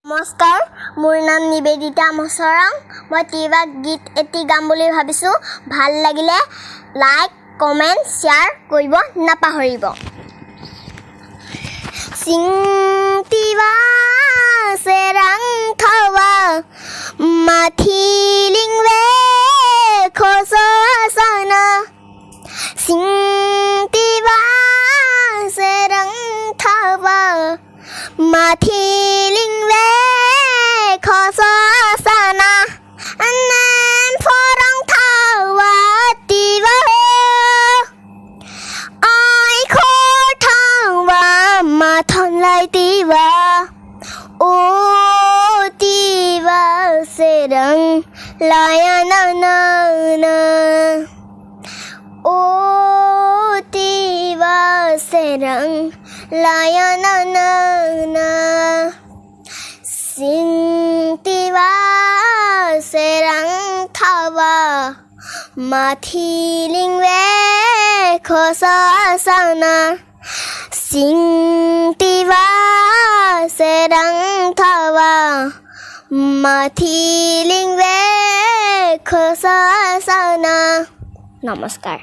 নমস্কাৰ, মোৰ নাম নিবেদিতা মছৰাং। মই তিৱা গীত এটি গাম বুলি ভাবিছোঁ। ভাল লাগিলে লাইক, কমেণ্ট, শ্বেয়াৰ কৰিব নাপাহৰিব। Singh Tiwa সেৰাং থাৱা মাথি লিংৱে খোসানা Singh Tiwa সেৰাং থাৱা মাথি লিংৱে khosana anan forang thawa tiwa ai kho thawa ma thon lai tiwa o tiwa serang layana na na o tiwa serang layana na na Sing tiwa serang thawa mathi lingwe khosana Sing tiwa serang thawa mathi lingwe khosana Namaskar.